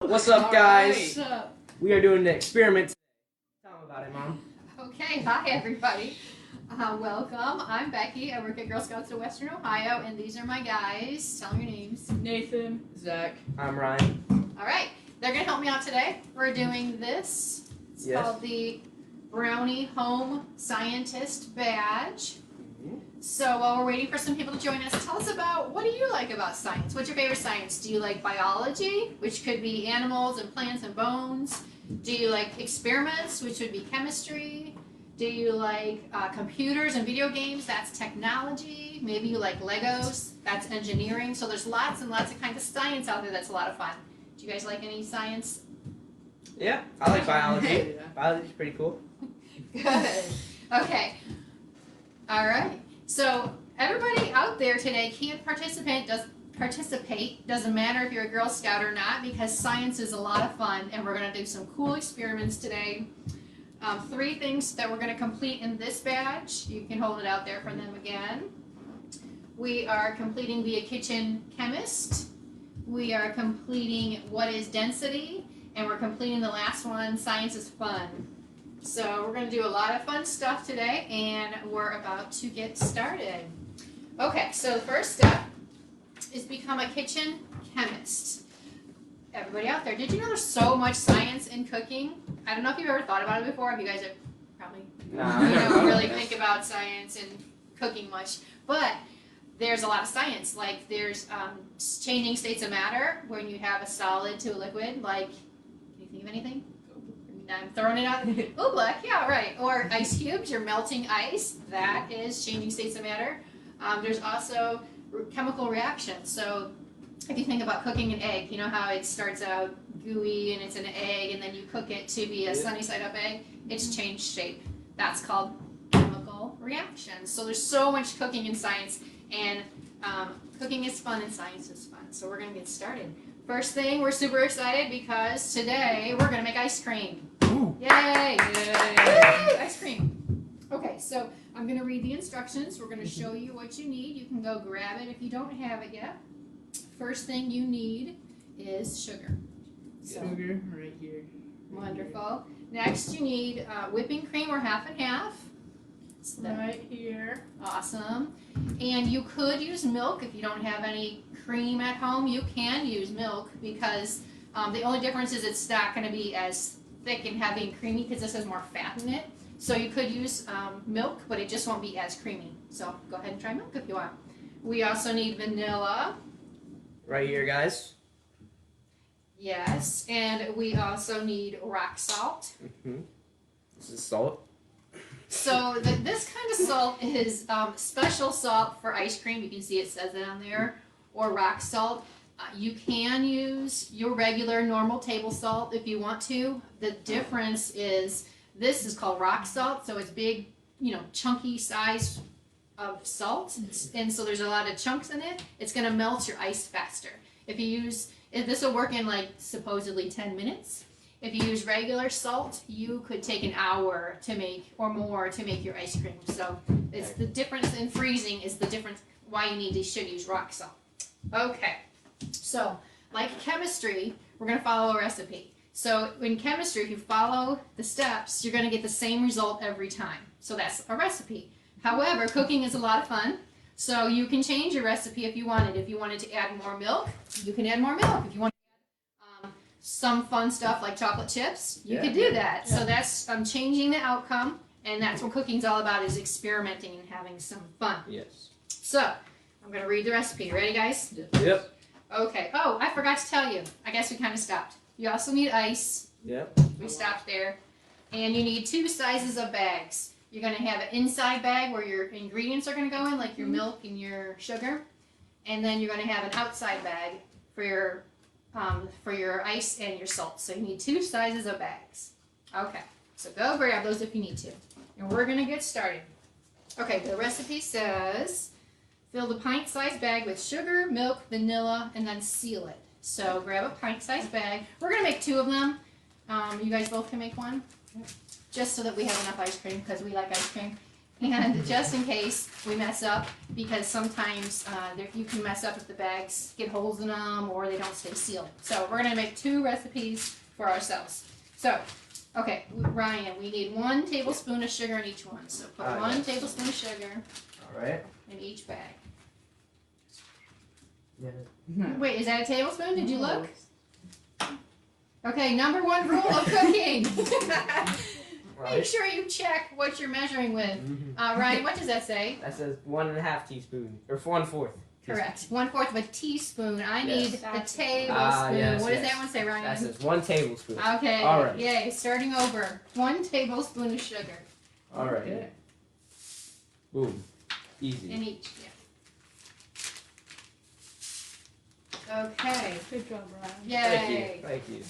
What's up, guys? What's up? We are doing an experiment today. Tell them about it, Mom. Okay, hi everybody. Welcome. I'm Becky. I work at Girl Scouts of Western Ohio, and these are my guys. Tell them your names. Nathan, Zach. I'm Ryan. All right, they're gonna help me out today. We're doing this. It's called the Brownie Home Scientist Badge. So while we're waiting for some people to join us, tell us about what do you like about science? What's your favorite science? Do you like biology, which could be animals and plants and bones? Do you like experiments, which would be chemistry? Do you like computers and video games? That's technology. Maybe you like Legos. That's engineering. So there's lots and lots of kinds of science out there that's a lot of fun. Do you guys like any science? Yeah, I like biology. Yeah. Biology's pretty cool. Good. Okay. All right. So everybody out there today can participate. Doesn't matter if you're a Girl Scout or not, because science is a lot of fun, and we're going to do some cool experiments today. 3 things that we're going to complete in this badge. You can hold it out there for them again. We are completing Be a Kitchen Chemist. We are completing What is Density, and we're completing the last one, Science is Fun. So we're going to do a lot of fun stuff today, and we're about to get started. Okay, so the first step is become a kitchen chemist. Everybody out there, did you know there's so much science in cooking? I don't know if you've ever thought about it before. If you guys have probably don't really think about science and cooking much, but there's a lot of science. Like there's changing states of matter when you have a solid to a liquid. Like, can you think of anything? I'm throwing it out. Oh, black, yeah, right. Or ice cubes, you're melting ice. That is changing states of matter. There's also chemical reactions. So if you think about cooking an egg, you know how it starts out gooey and it's an egg, and then you cook it to be a sunny side up egg? It's changed shape. That's called chemical reactions. So there's so much cooking in science, and cooking is fun and science is fun. So we're going to get started. First thing, we're super excited because today we're going to make ice cream. Ooh. Yay! Yay! Ice cream. Okay, so I'm going to read the instructions. We're going to show you what you need. You can go grab it if you don't have it yet. First thing you need is sugar. So, Sugar right here. wonderful. Next you need whipping cream or half and half. So Right here. awesome. And you could use milk if you don't have any cream at home. You can use milk because the only difference is it's not going to be as thick and heavy and creamy because this has more fat in it. So you could use milk, but it just won't be as creamy. So go ahead and try milk if you want. We also need vanilla. Right here, guys. Yes, and we also need rock salt. This is salt. So this kind of salt is special salt for ice cream. You can see it says it on there, or rock salt. You can use your regular normal table salt if you want to. The difference is this is called rock salt, so it's big, chunky size of salt, and so there's a lot of chunks in it. It's going to melt your ice faster. If this will work in like supposedly 10 minutes. If you use regular salt, you could take an hour to make or more to make your ice cream. So it's the difference in freezing is the difference why you should use rock salt. Okay, so like chemistry, we're going to follow a recipe. So in chemistry, if you follow the steps, you're going to get the same result every time. So that's a recipe. However, cooking is a lot of fun. So you can change your recipe if you wanted. If you wanted to add more milk, you can add more milk. If you want to add some fun stuff like chocolate chips, you could do that. Yeah. So that's changing the outcome, and that's what cooking's all about, is experimenting and having some fun. Yes. So I'm going to read the recipe. Ready, guys? Yep. Okay. Oh, I forgot to tell you. I guess we kind of stopped. You also need ice. Yep. We stopped there. And you need 2 sizes of bags. You're going to have an inside bag where your ingredients are going to go in, like your milk and your sugar. And then you're going to have an outside bag for your ice and your salt. So you need 2 sizes of bags. Okay, so go grab those if you need to. And we're going to get started. Okay, the recipe says fill the pint-sized bag with sugar, milk, vanilla, and then seal it. So grab a pint-sized bag. We're going to make 2 of them. You guys both can make one. Just so that we have enough ice cream, because we like ice cream. And just in case we mess up, because sometimes you can mess up if the bags get holes in them or they don't stay sealed. So we're gonna make 2 recipes for ourselves. So, okay, Ryan, we need 1 tablespoon of sugar in each one. So put 1 tablespoon of sugar All right. in each bag. Yeah. Wait, is that a tablespoon? Did you look? Okay, number 1 rule of cooking. Make Right. sure you check what you're measuring with. Ryan, what does that say? That says 1.5 teaspoon or 1/4. Correct. 1/4 of a teaspoon. I need Yes. a tablespoon. Yes, What does yes. that one say, Ryan? That says 1 tablespoon. Okay. All right. Yay. Starting over. 1 tablespoon of sugar All right. Okay. Boom. Easy. in each. Yeah. Okay. Good job, Brian. Yay. Thank you.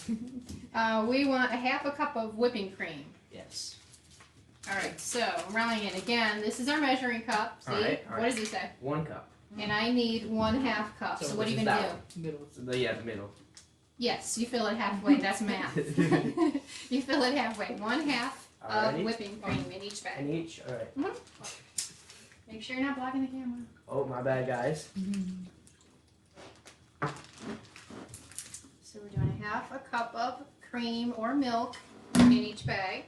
We want a 1/2 cup of whipping cream. Yes. All right. So, Ryan, again, this is our measuring cup. See? All right, all What right. does it say? 1 cup. And I need 1/2 cup. So, So what are you which going is to that do? Middle. So the middle. Yes, you fill it halfway. That's math. You fill it halfway. 1/2 of Alrighty. whipping cream in each bag. And each. All right. Make sure you're not blocking the camera. Oh, my bad, guys. So we're doing 1/2 cup of cream or milk in each bag.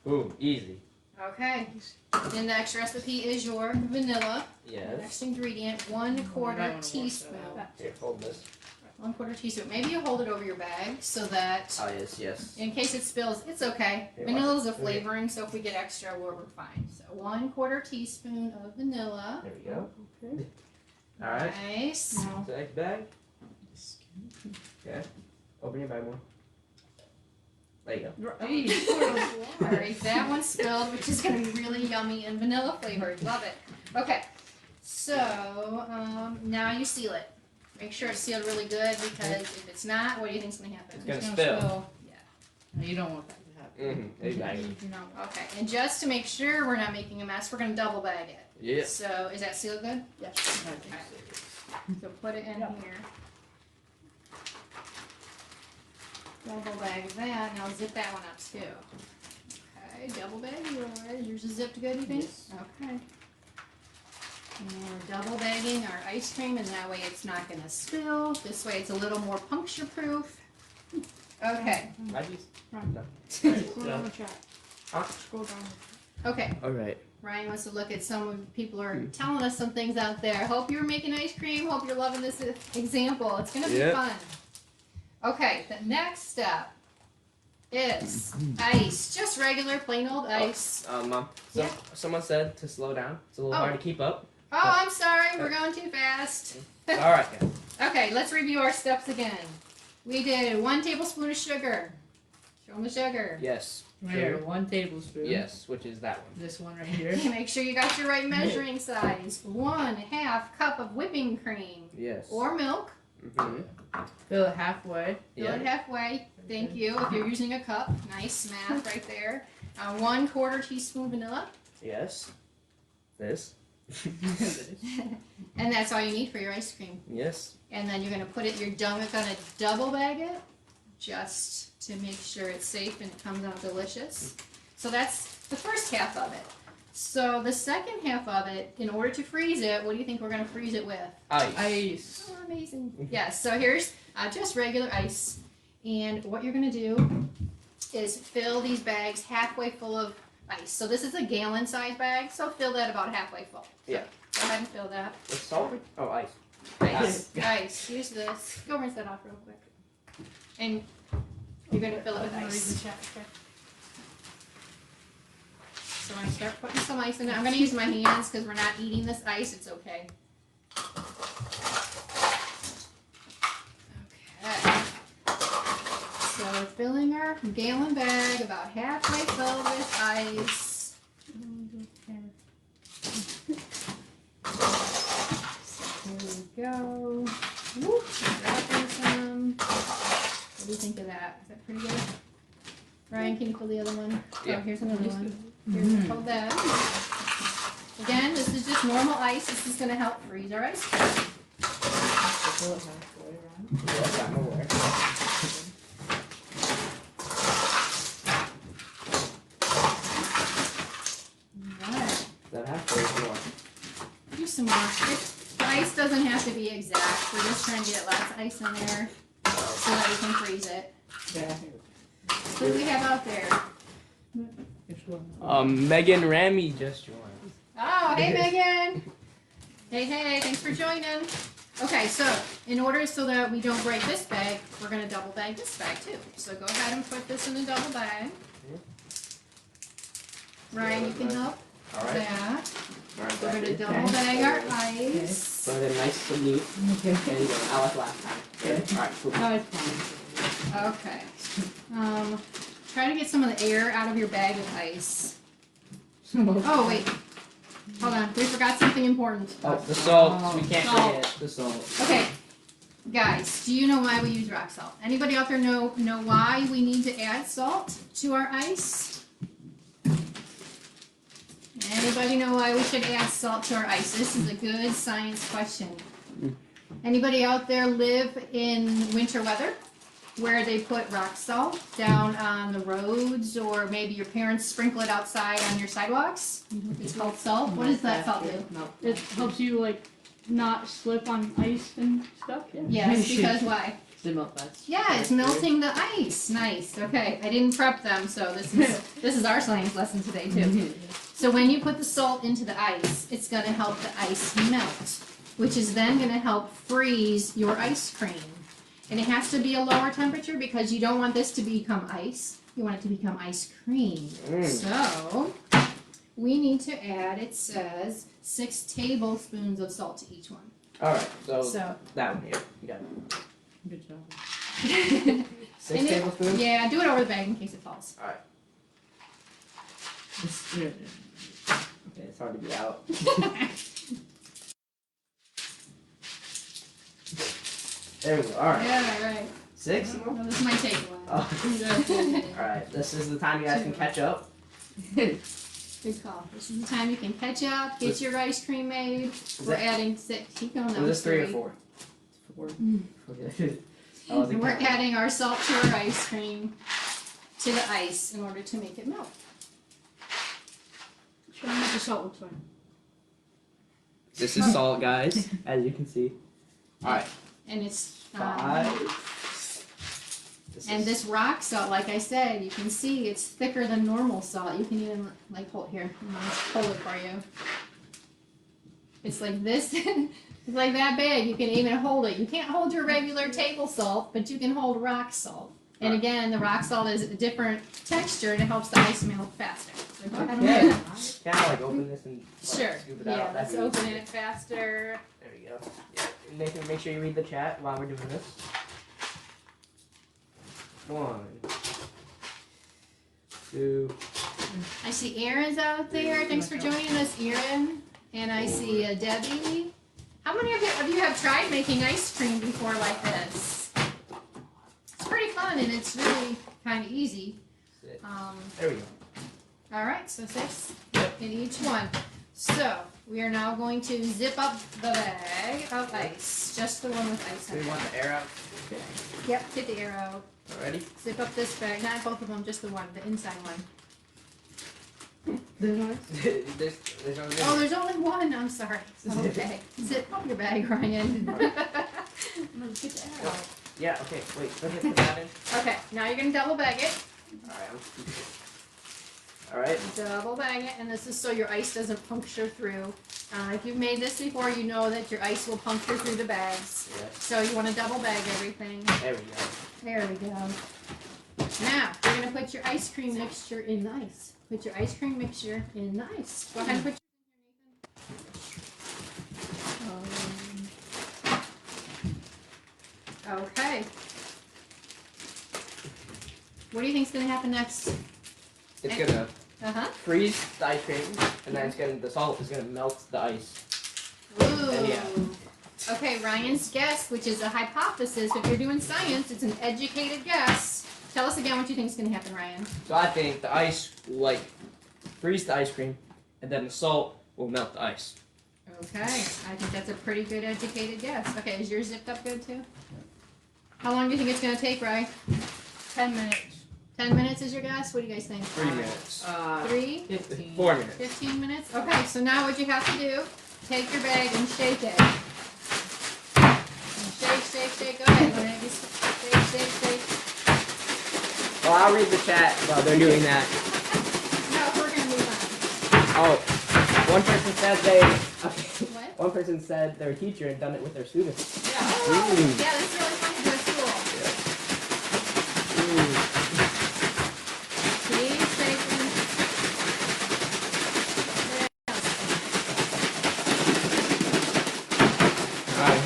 Boom. Easy. Okay. The next recipe is your vanilla. Yes. Next ingredient, 1/4 teaspoon. Here, hold this. 1/4 teaspoon. Maybe you hold it over your bag so that Oh, yes, yes. in case it spills, it's okay. Here, Vanilla is a watch it. flavoring, so if we get extra, we're fine. So 1/4 teaspoon of vanilla. There we go. Okay. All right. Nice. Now, So next bag. Okay. Open your bag more. There you go. All right, that one spilled, which is going to be really yummy and vanilla flavored. Love it. Okay, so now you seal it. Make sure it's sealed really good because if it's not, what do you think's going to happen? It's gonna spill. Yeah. No, you don't want that to happen. Exactly. No. Okay, and just to make sure we're not making a mess, we're going to double bag it. Yes. So is that sealed good? Yes. I think so. So put it in Yep. here. Double bag that. Now zip that one up too. Okay, double bag yours. Yours is zipped good, you think? Yes. Okay. And we're double bagging our ice cream, and that way it's not going to spill. This way it's a little more puncture proof. Okay. No. Scroll down the chat. Huh? Scroll down. Okay. All right. Ryan wants to look at some of people are telling us some things out there. Hope you're making ice cream. Hope you're loving this example. It's going to be Yep. fun. Okay, the next step is ice. Just regular, plain old ice. Mom. Yeah. Someone said to slow down. It's a little Oh. hard to keep up. Oh, I'm sorry. We're going too fast. All right, guys. Okay, let's review our steps again. We did 1 tablespoon of sugar. Show them the sugar. Yes. Right here, 1 tablespoon. Yes, which is that one. This one right here. Make sure you got your right measuring size. 1/2 cup of whipping cream Yes. or milk. Mm-hmm. Fill it halfway. Fill it halfway. Thank you. If you're using a cup, nice math right there. 1/4 teaspoon vanilla, Yes. This. and that's all you need for your ice cream. Yes. And then you're gonna put it. You're gonna double bag it, just to make sure it's safe and it comes out delicious. So that's the first half of it. So the second half of it, in order to freeze it, what do you think we're gonna freeze it with? Ice. Ice. Oh, amazing. Yes, so here's just regular ice. And what you're going to do is fill these bags halfway full of ice. So this is a gallon size bag, so fill that about halfway full. So Yeah. Go ahead and fill that. With salt? Oh, ice. Ice. Ice. Use this. Go rinse that off real quick. And you're going to fill it with I'm gonna read ice. the chat. Okay. So I'm going to start putting some ice in it. I'm going to use my hands because we're not eating this ice. It's okay. Okay. So we're filling our gallon bag about halfway filled with ice. So here we go. Whoop, dropping some. What do you think of that? Is that pretty good? Ryan, can you fill the other one? Yeah. Oh, here's another one. Here's hold that. Again, this is just normal ice. This is going to help freeze our ice cream. Fill it halfway around. Yes, I'm aware. some more. The ice doesn't have to be exact. We're just trying to get lots of ice in there so that we can freeze it. Yeah. What do we have out there? Which one? Megan Ramy just joined. Oh, hey Megan! Hey, thanks for joining. Okay, so in order so that we don't break this bag, we're going to double bag this bag too. So go ahead and put this in a double bag. Ryan, you can help. Alright. That. Alright, We're going to double bag our ice. So they're nice and neat. Okay. There you go. I like last time. Good. Alright, cool. No, it's fine. Okay. Try to get some of the air out of your bag of ice. Oh, wait. Hold on. We forgot something important. Oh, the salt. We can't Salt. forget the salt. Okay. Guys, do you know why we use rock salt? Anybody out there know why we need to add salt to our ice? Anybody know why we should add salt to our ice? This is a good science question. Anybody out there live in winter weather where they put rock salt down on the roads, or maybe your parents sprinkle it outside on your sidewalks? It's called salt. What does that salt do? No. It helps you like not slip on ice and stuff. Yeah. Yes, because why? They melt fast. Yeah, it's melting the ice. Nice. Okay, I didn't prep them, so this is our science lesson today too. So when you put the salt into the ice, it's going to help the ice melt, which is then going to help freeze your ice cream. And it has to be a lower temperature because you don't want this to become ice. You want it to become ice cream. So we need to add, it says, 6 tablespoons of salt to each one. Alright, so So that one here. You got it. Good job. 6 And tablespoons? yeah, do it over the bag in case it falls. Alright. Yeah. Okay, it's hard to get out. There we go. Alright. Yeah, right. 6? No, this might take a while. Oh. Alright, this is the time you guys can catch up. Good call. This is the time you can catch up, get your ice cream made. We're adding 6. Keep going. Was this 3 or 4? 4. Okay. I wasn't And we're counting. adding our salt to our ice cream to the ice in order to make it melt. Show me what the salt looks like. This is salt, guys, as you can see. Alright. And it's 5. and this rock salt, like I said, you can see it's thicker than normal salt. You can even like hold here. Let's hold it for you. It's like this. It's like that big. You can even hold it. You can't hold your regular table salt, but you can hold rock salt. And again, the rock salt is a different texture and it helps the ice melt faster. So go ahead and Okay. do that. Can I like open this and like, Sure. scoop it Yeah, out? let's That'd be open easier. it faster. There we go. Yeah. Nathan, make sure you read the chat while we're doing this. 1, 2. I see Aaron's out there. Thanks for joining us, Aaron. And I see Debbie. How many of you have tried making ice cream before like this? It's pretty fun and it's really kind of easy. 6. Um, There we go. all right, so 6 Yep. in each one. So we are now going to zip up the bag of ice, just the one with ice Do in we it. want the air out? Yep, get the arrow. Already? Zip up this bag, not both of them, just the one, the inside one. There's one. there's only Oh, there's only one. I'm sorry. Okay. Zip up your bag, Ryan. Let's get the arrow. Yeah, okay, wait, let me put that in. Okay, now you're going to double bag it. Alright, Double bag it, and this is so your ice doesn't puncture through. If you've made this before, you know that your ice will puncture through the bags. yeah, So you want to double bag everything. there we go. There we go. Now, you're going to put your ice cream mixture in the ice. Put your ice cream mixture in the ice. Go ahead and put your Okay. What do you think's going to happen next? It's gonna Uh-huh. freeze the ice cream, and then the salt is gonna melt the ice. Ooh. Yeah. Okay, Ryan's guess, which is a hypothesis. If you're doing science, it's an educated guess. Tell us again what you think is going to happen, Ryan. So I think the ice will like freeze the ice cream, and then the salt will melt the ice. Okay, I think that's a pretty good educated guess. Okay, is yours zipped up good too? How long do you think it's going to take, Ryan? 10 minutes. 10 minutes is your guess? What do you guys think? 3 minutes. 3? 15. 4 minutes. 15 minutes? Okay, so now what you have to do take your bag and shake it. Shake, shake, shake. Go ahead. Whenever you shake, shake, shake. Well, I'll read the chat while they're doing that. No, we're gonna move on. Oh, one person said they. What? One person said their teacher had done it with their students. Yeah. Oh, yeah, this is really fun to do at school. Keep shaking. Alright.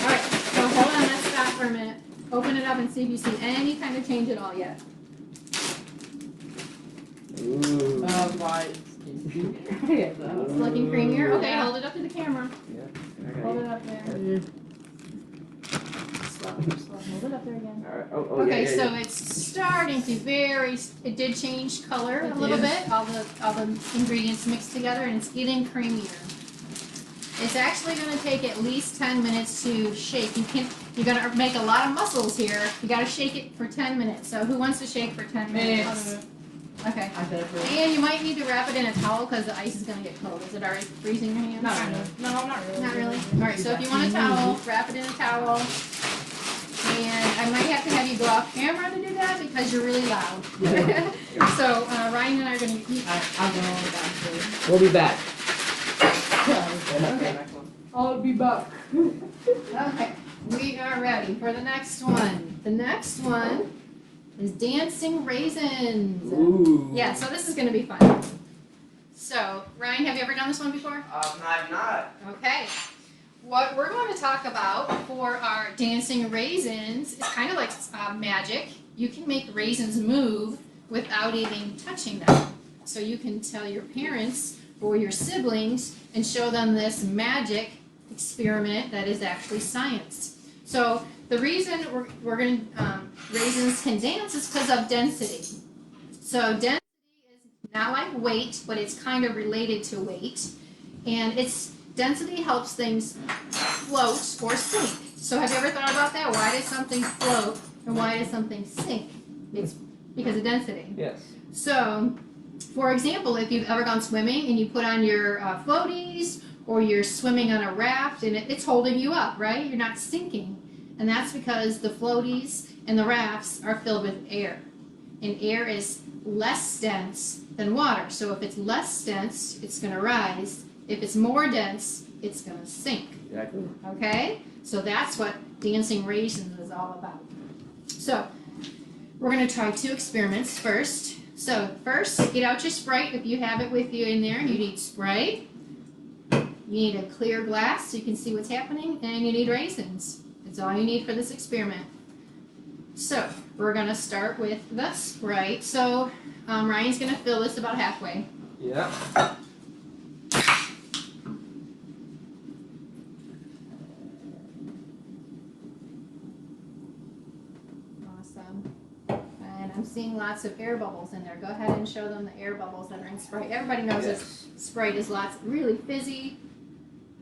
Alright, so hold on, let's stop for a minute. Open it up and see if you see any kind of change at all yet. Ooh. Why? It's looking creamier. Okay, Yeah. hold it up to the camera. Yeah. Hold Okay. it up there. Slow, slow. Hold it up there again. Alright. Oh, Okay, yeah. so it's starting to it did change color a It little is. bit. All the ingredients mixed together, and it's getting creamier. It's actually going to take at least 10 minutes to shake. You're going to make a lot of muscles here. You got to shake it for 10 minutes. So who wants to shake for 10 minutes? Okay. I did it for And you might need to wrap it in a towel because the ice is going to get cold. Is it already freezing your hands? Not really. No, not really. Not really? All right, so if you want a towel, wrap it in a towel. And I might have to have you go off camera to do that because you're really loud. So Ryan and I are going to eat. I'll go on back to We'll be back. Okay. I'll be back. Okay, we are ready for the next one. The next one is dancing raisins. Ooh. Yeah, so this is going to be fun. So, Ryan, have you ever done this one before? I'm not. Okay. What we're going to talk about for our dancing raisins is kind of like magic. You can make raisins move without even touching them. So you can tell your parents or your siblings and show them this magic experiment that is actually science. So the reason we're going to raisins can dance is because of density. So density is not like weight, but it's kind of related to weight, and density helps things float or sink. So have you ever thought about that? Why does something float and why does something sink? It's because of density. Yes. So, for example, if you've ever gone swimming and you put on your floaties or you're swimming on a raft and it's holding you up, right? You're not sinking. And that's because the floaties and the rafts are filled with air. And air is less dense than water. So if it's less dense, it's going to rise. If it's more dense, it's going to sink. Exactly. Okay? So that's what dancing raisins is all about. So we're going to try 2 experiments first. So first, get out your Sprite if you have it with you in there. You need Sprite. You need a clear glass so you can see what's happening. And you need raisins. That's all you need for this experiment. So we're going to start with the Sprite. So Ryan's going to fill this about halfway. Yeah. Awesome. And I'm seeing lots of air bubbles in there. Go ahead and show them the air bubbles that are in Sprite. Everybody knows this Sprite is really fizzy.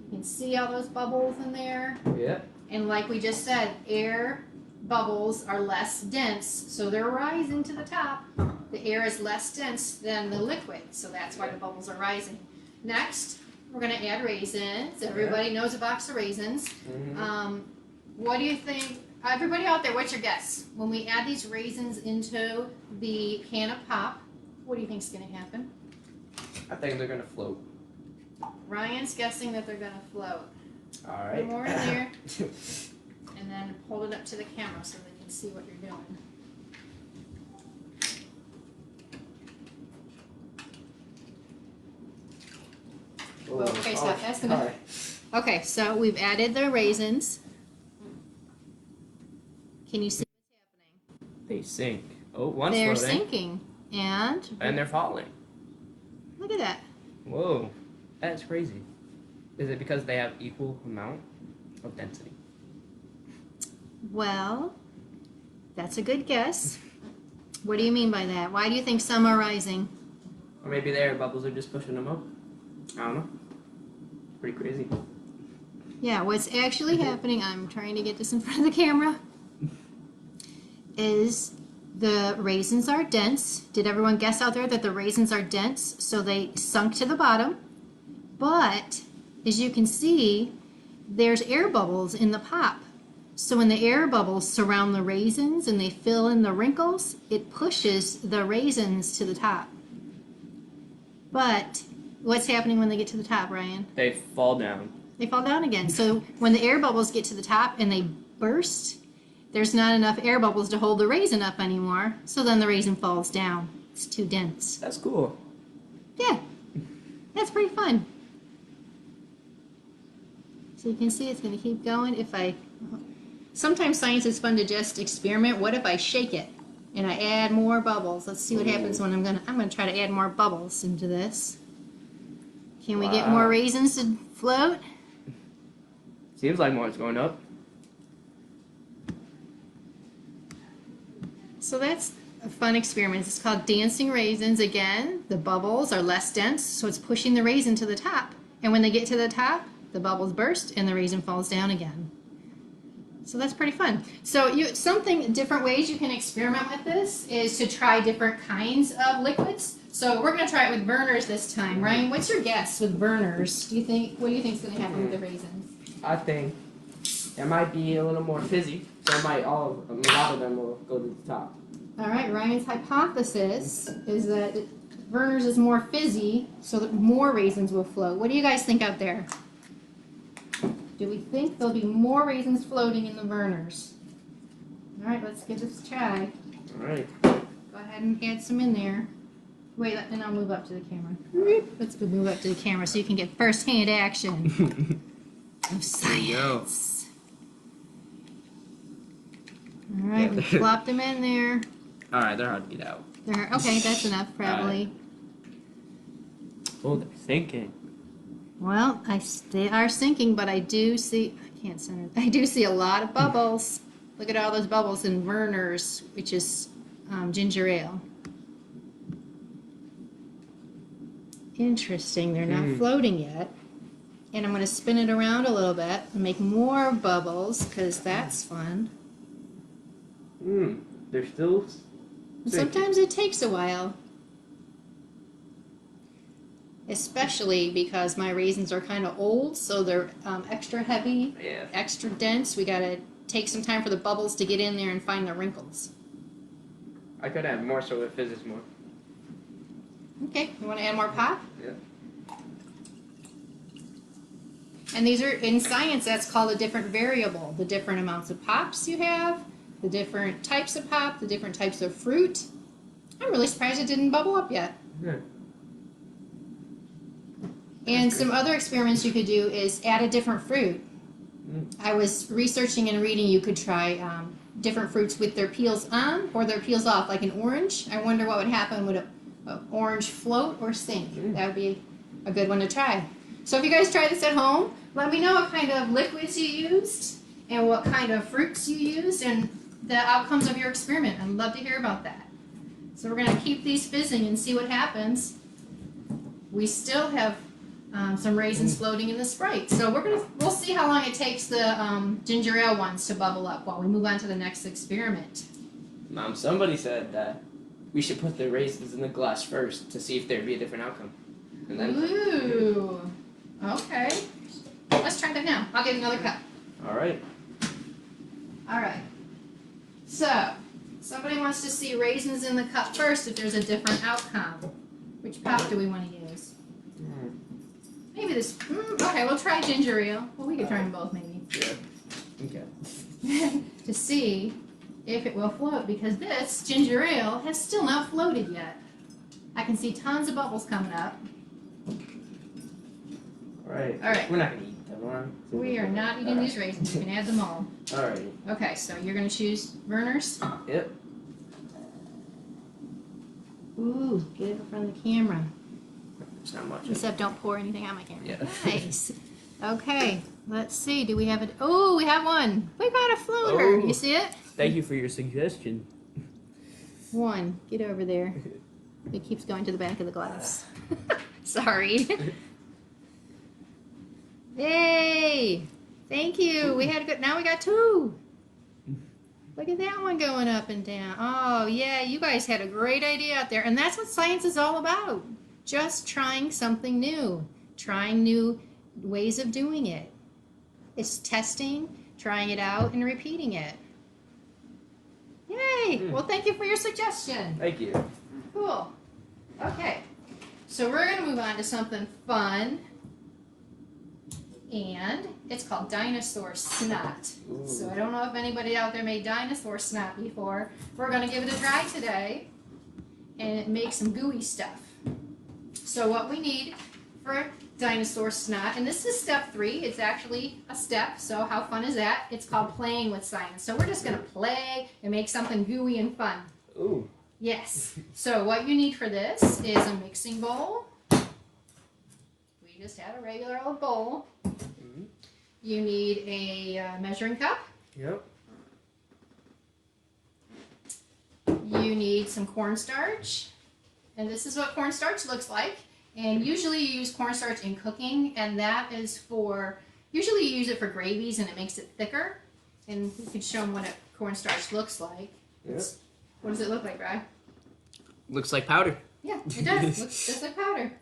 You can see all those bubbles in there. Yeah. And like we just said, air bubbles are less dense, so they're rising to the top. The air is less dense than the liquid, so that's why the bubbles are rising. Next, we're going to add raisins. Everybody knows a box of raisins. Mm-hmm. What do you think? Everybody out there, what's your guess? When we add these raisins into the can of pop, what do you think is going to happen? I think they're gonna float. Ryan's guessing that they're going to float. All Put right. more in there, and then hold it up to the camera so they can see what you're doing. Well, okay, stop. That's enough. All right. Okay, so we've added the raisins. Can you see what's happening? They sink. Oh, one's They're floating. sinking, and And they're falling. look at that. Whoa, that's crazy. Is it because they have equal amount of density? Well, that's a good guess. What do you mean by that? Why do you think some are rising? Or maybe the air bubbles are just pushing them up. I don't know. Pretty crazy. Yeah, what's actually happening, I'm trying to get this in front of the camera, is the raisins are dense. Did everyone guess out there that the raisins are dense? So they sunk to the bottom. But as you can see, there's air bubbles in the pop. So when the air bubbles surround the raisins and they fill in the wrinkles, it pushes the raisins to the top. But what's happening when they get to the top, Ryan? They fall down. They fall down again. So when the air bubbles get to the top and they burst, there's not enough air bubbles to hold the raisin up anymore. So then the raisin falls down. It's too dense. That's cool. Yeah, that's pretty fun. So you can see it's going to keep going. Sometimes science is fun to just experiment. What if I shake it and I add more bubbles? Let's see what happens when I'm gonna try to add more bubbles into this. Can we get more raisins to float? Seems like more is going up. So that's a fun experiment. It's called dancing raisins. Again, the bubbles are less dense, so it's pushing the raisin to the top. And when they get to the top, the bubbles burst and the raisin falls down again. So that's pretty fun. So different ways you can experiment with this is to try different kinds of liquids. So we're going to try it with burners this time. Ryan, what's your guess with burners? What do you think is going to happen with the raisins? I think it might be a little more fizzy, so a lot of them will go to the top. All right, Ryan's hypothesis is that burners is more fizzy, so that more raisins will float. What do you guys think out there? Do we think there'll be more raisins floating in the burners? All right, let's give this a try. All right. Go ahead and add some in there. Wait, and I'll move up to the camera. Let's go move up to the camera so you can get first-hand action of science. All right, we plopped them in there. All right, they're hard to get out. Okay, that's enough, probably. Oh, they're sinking. Well, they are sinking, but I do see, I do see a lot of bubbles. Look at all those bubbles in Werner's, which is ginger ale. Interesting, they're not floating yet. And I'm going to spin it around a little bit and make more bubbles, because that's fun. They're still sinking. Sometimes it takes a while. Especially because my raisins are kind of old, so they're extra heavy, extra dense. We gotta take some time for the bubbles to get in there and find the wrinkles. I could add more so it fizzes more. Okay, you want to add more pop? Yeah. And these are, in science, that's called a different variable. The different amounts of pops you have, the different types of pop, the different types of fruit. I'm really surprised it didn't bubble up yet. Yeah. And some other experiments you could do is add a different fruit. I was researching and reading you could try different fruits with their peels on or their peels off, like an orange. I wonder what would happen. Would an orange float or sink? That would be a good one to try. So if you guys try this at home, let me know what kind of liquids you used and what kind of fruits you used and the outcomes of your experiment. I'd love to hear about that. So we're going to keep these fizzing and see what happens. We still have some raisins floating in the Sprite. So we'll see how long it takes the ginger ale ones to bubble up while we move on to the next experiment. Mom, somebody said that we should put the raisins in the glass first to see if there'd be a different outcome. And then Ooh, okay. Let's try that now. I'll get another cup. all right. All right. So somebody wants to see raisins in the cup first if there's a different outcome. Which pop do we want to use? Maybe this. Okay, we'll try ginger ale. Well, we could try them both, maybe. Yeah. Okay. To see if it will float, because this ginger ale has still not floated yet. I can see tons of bubbles coming up. All right. All right. We're not gonna eat them, are we? We are not eating these raisins. You can add them all. All right. Okay, so you're going to choose Werner's? Yep. Ooh, get it in front of the camera. It's not much. Except don't pour anything on my camera. Yeah. Nice. Okay, let's see. Do we have it? Oh, we have one. We got a floater. Oh. You see it? Thank you for your suggestion. One. Get over there. It keeps going to the back of the glass. Sorry. Yay! Thank you. We had a good. Now we got two. Look at that one going up and down. Oh, yeah, you guys had a great idea out there. And that's what science is all about. Just trying something new. Trying new ways of doing it. It's testing, trying it out, and repeating it. Yay! Well, thank you for your suggestion. Thank you. Cool. Okay. So we're going to move on to something fun. And it's called Dinosaur Snot. Ooh. So I don't know if anybody out there made dinosaur snot before. We're going to give it a try today and make some gooey stuff. So what we need for dinosaur snot, and this is step 3. It's actually a step, so how fun is that? It's called playing with science. So we're just going to play and make something gooey and fun. Ooh. Yes. So what you need for this is a mixing bowl. We just had a regular old bowl. You need a measuring cup. Yep. You need some cornstarch. And this is what cornstarch looks like. And usually you use cornstarch in cooking, and that is for, usually you use it for gravies and it makes it thicker. And you can show them what a cornstarch looks like. Yep. What does it look like, Bri? Looks like powder. Yeah, it does. Looks just like powder.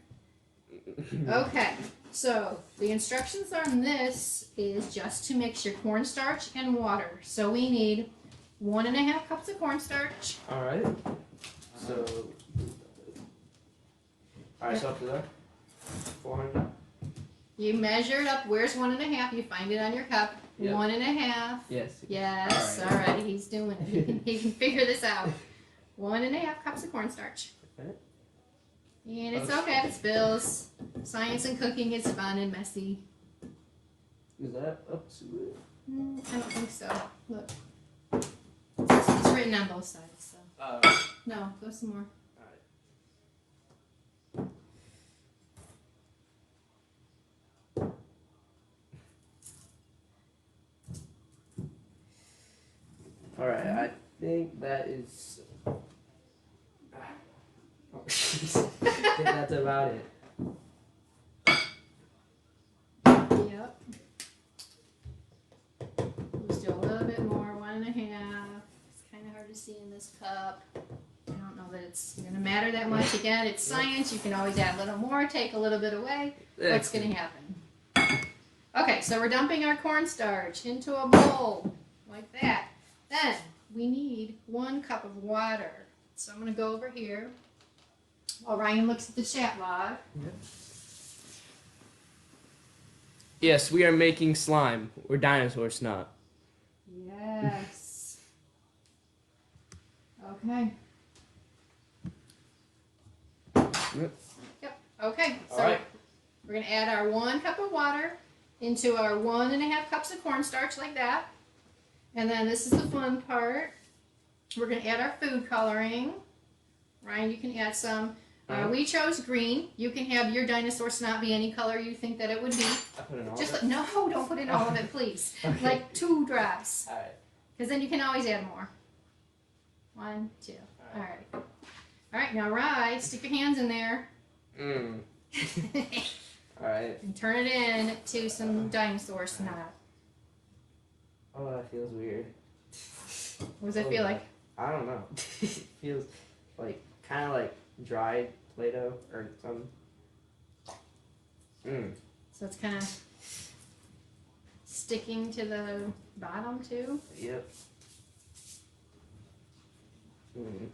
Okay, so the instructions on this is just to mix your cornstarch and water. So we need 1.5 cups of cornstarch. All right. So. All right. So up to there. 400. You measure it up. Where's 1.5? You find it on your cup. Yep. 1.5. Yes. Yes. All right. He's doing it. He can figure this out. 1.5 cups of cornstarch. Okay. And it's okay if it spills. Science and cooking is fun and messy. Is that up to it? I don't think so. Look. It's written on both sides. So. No, go some more. All right. I think that is. I think that's about it. Yep. Let's do a little bit more, 1.5. It's kind of hard to see in this cup. I don't know that it's going to matter that much. Again, it's science. You can always add a little more, take a little bit away. What's going to happen? Okay, so we're dumping our cornstarch into a bowl like that. Then we need 1 cup of water. So I'm going to go over here while Ryan looks at the chat log. Yes, we are making slime or dinosaur snot. Yes. Okay. Yep. Okay. So All right. we're going to add our 1 cup of water into our 1.5 cups of cornstarch like that. And then this is the fun part. We're going to add our food coloring. Ryan, you can add some. We chose green. You can have your dinosaur snot be any color you think that it would be. I put in all Just of it? no, don't put in all of it, please. Okay. Like 2 drops. All right. Because then you can always add more. 1, 2. All right. All right, now Rye, stick your hands in there. Mm. All right. And turn it in to some dinosaur snot. Oh, that feels weird. What does it feel like? I don't know. It feels like kind of like dried Play-Doh or something. So it's kind of sticking to the bottom too. Yep. Mm.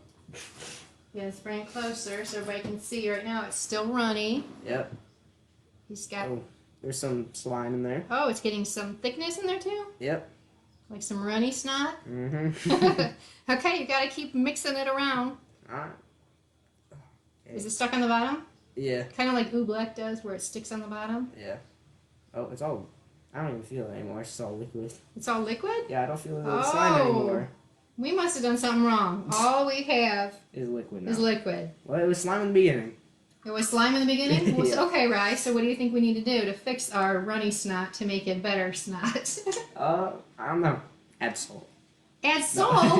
Yeah, let's bring it closer so everybody can see. Right now it's still runny. Yep. He's got. Oh, there's some slime in there. Oh, it's getting some thickness in there too. Yep. Like some runny snot. Mm-hmm. Okay, you got to keep mixing it around. Alright. Is it stuck on the bottom? Yeah. Kind of like oobleck does, where it sticks on the bottom. Yeah. Oh, it's all. I don't even feel it anymore. It's just all liquid. It's all liquid? Yeah, I don't feel the slime anymore. We must have done something wrong. All we have It's liquid now. is liquid. Well, it was slime in the beginning. It was slime in the beginning? Well, Yeah. okay, Rye, so what do you think we need to do to fix our runny snot to make it better snot? I don't know. Add salt. Add salt?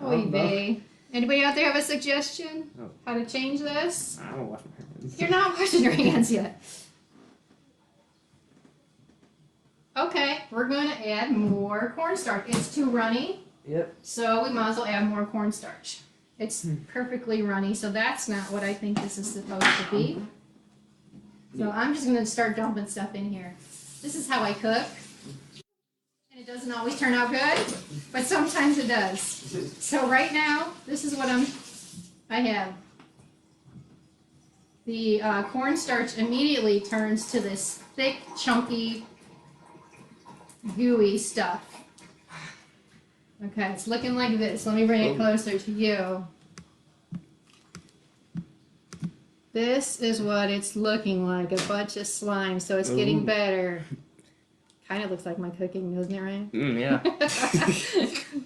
Oy vey. Anybody out there have a suggestion? No. How to change this? I don't wash my hands. You're not washing your hands yet. Okay, we're going to add more cornstarch. It's too runny. Yep. So we might as well add more cornstarch. It's perfectly runny, so that's not what I think this is supposed to be. So I'm just gonna start dumping stuff in here. This is how I cook. And it doesn't always turn out good, but sometimes it does. So right now, this is what I have. The cornstarch immediately turns to this thick, chunky, gooey stuff. Okay, it's looking like this. Let me bring it closer to you. This is what it's looking like, a bunch of slime, so it's getting better. Kind of looks like my cooking, doesn't it, Ryan? Yeah.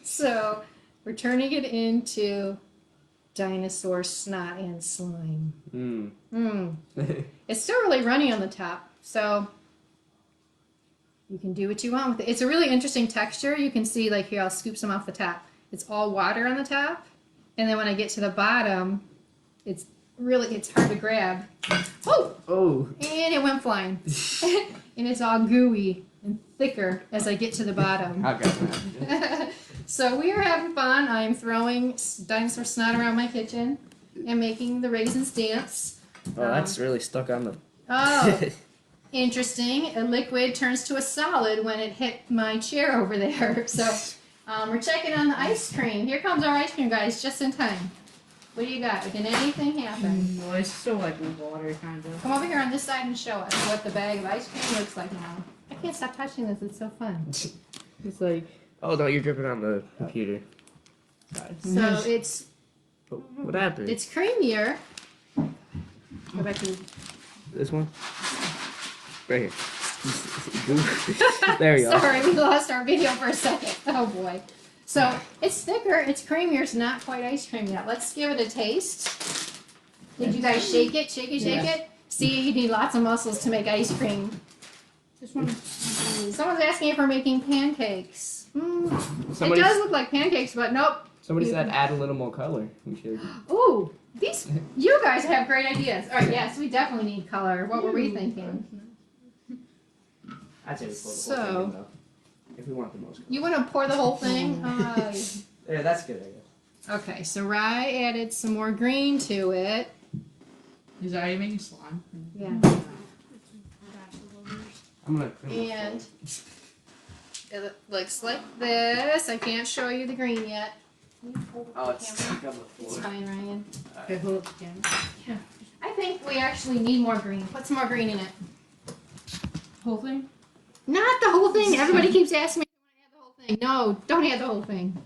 So, we're turning it into dinosaur snot and slime. It's still really runny on the top, so you can do what you want with it. It's a really interesting texture. You can see, like here, I'll scoop some off the top. It's all water on the top, and then when I get to the bottom, it's hard to grab. Oh! And it went flying. And it's all gooey and thicker as I get to the bottom. I'll grab that. So we are having fun. I'm throwing dinosaur snot around my kitchen and making the raisins dance. Oh, that's really stuck on the... Oh, interesting. A liquid turns to a solid when it hit my chair over there. So we're checking on the ice cream. Here comes our ice cream, guys, just in time. What do you got? Can anything happen? No, it's still like water, kind of. Come over here on this side and show us what the bag of ice cream looks like now. I can't stop touching this. It's so fun. It's like... Oh, no, you're dripping on the computer. So it's What happened? it's creamier. Go back to This one? Right here. There we go. Sorry, we lost our video for a second. Oh boy. So it's thicker, it's creamier, it's not quite ice cream yet. Let's give it a taste. Did you guys shake it? Shake it, shake it? See, you need lots of muscles to make ice cream. This one. Someone's asking if we're making pancakes. It Somebody, does look like pancakes, but nope. somebody said add a little more color. We should. Ooh, you guys have great ideas. All right, yes, we definitely need color. What were we thinking? I'd say we pour the whole So- thing in, though. If we want the most color. You want to pour the whole thing? Yeah, that's good, I guess. Okay, so Rye added some more green to it. Is that how you making slime? Yeah. I'm gonna. And it looks like this. I can't show you the green yet. Can you hold Oh, the it's camera? stuck on the It's floor. fine, Ryan. Okay, hold up again. I think we actually need more green. Put some more green in it. Whole thing? Not the whole thing. Everybody keeps asking me if I want to add the whole thing. No, don't add the whole thing.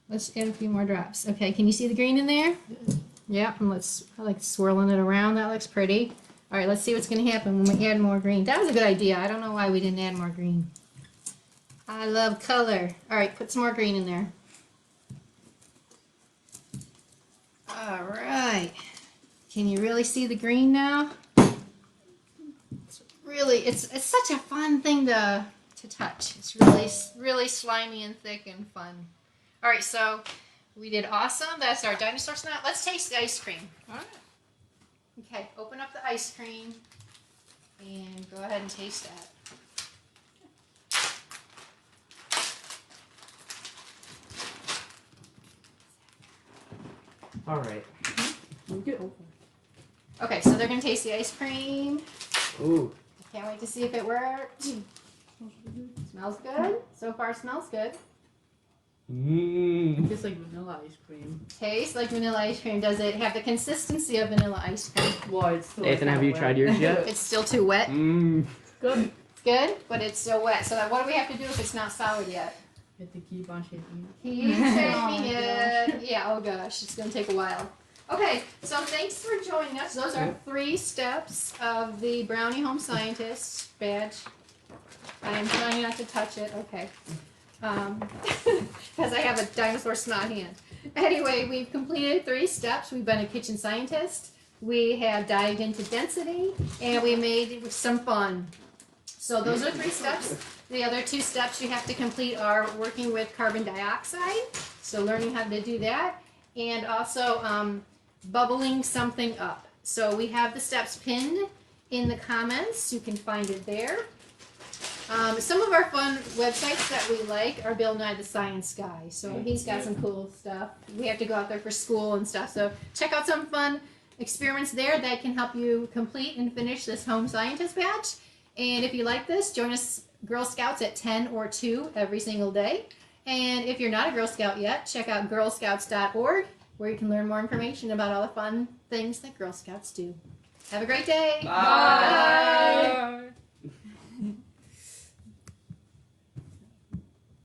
Let's add a few more drops. Okay, can you see the green in there? Yeah, and I like swirling it around. That looks pretty. All right, let's see what's going to happen when we add more green. That was a good idea. I don't know why we didn't add more green. I love color. All right, put some more green in there. All right. Can you really see the green now? It's such a fun thing to touch. It's really slimy and thick and fun. All right, so we did awesome. That's our dinosaur snot. Let's taste the ice cream. All right. Okay, open up the ice cream and go ahead and taste that. All right. Okay, so they're gonna taste the ice cream. Ooh. Can't wait to see if it worked. Smells good. So far, smells good. Mmm. It's like vanilla ice cream. Tastes like vanilla ice cream. Does it have the consistency of vanilla ice cream? Well, it's still Nathan, have you tried yours yet? It's still too wet. Mmm. Good. It's good, but it's still wet. So what do we have to do if it's not solid yet? You have to keep on shaking it. Keep Oh shaking my it. Yeah, oh gosh, it's gonna take a while. Okay, so thanks for joining us. Those are 3 steps of the Brownie Home Scientist Badge. I am trying not to touch it, okay. Because I have a dinosaur snot hand. Anyway, we've completed 3 steps. We've been a kitchen scientist. We have dived into density, and we made some fun. So those are 3 steps. The other 2 steps you have to complete are working with carbon dioxide, so learning how to do that, and also bubbling something up. So we have the steps pinned in the comments. You can find it there. Some of our fun websites that we like are Bill Nye the Science Guy. So he's got some cool stuff. We have to go out there for school and stuff. So check out some fun experiments there that can help you complete and finish this Home Scientist Badge. And if you like this, join us Girl Scouts at 10 or 2 every single day. And if you're not a Girl Scout yet, check out girlscouts.org where you can learn more information about all the fun things that Girl Scouts do. Have a great day. Bye.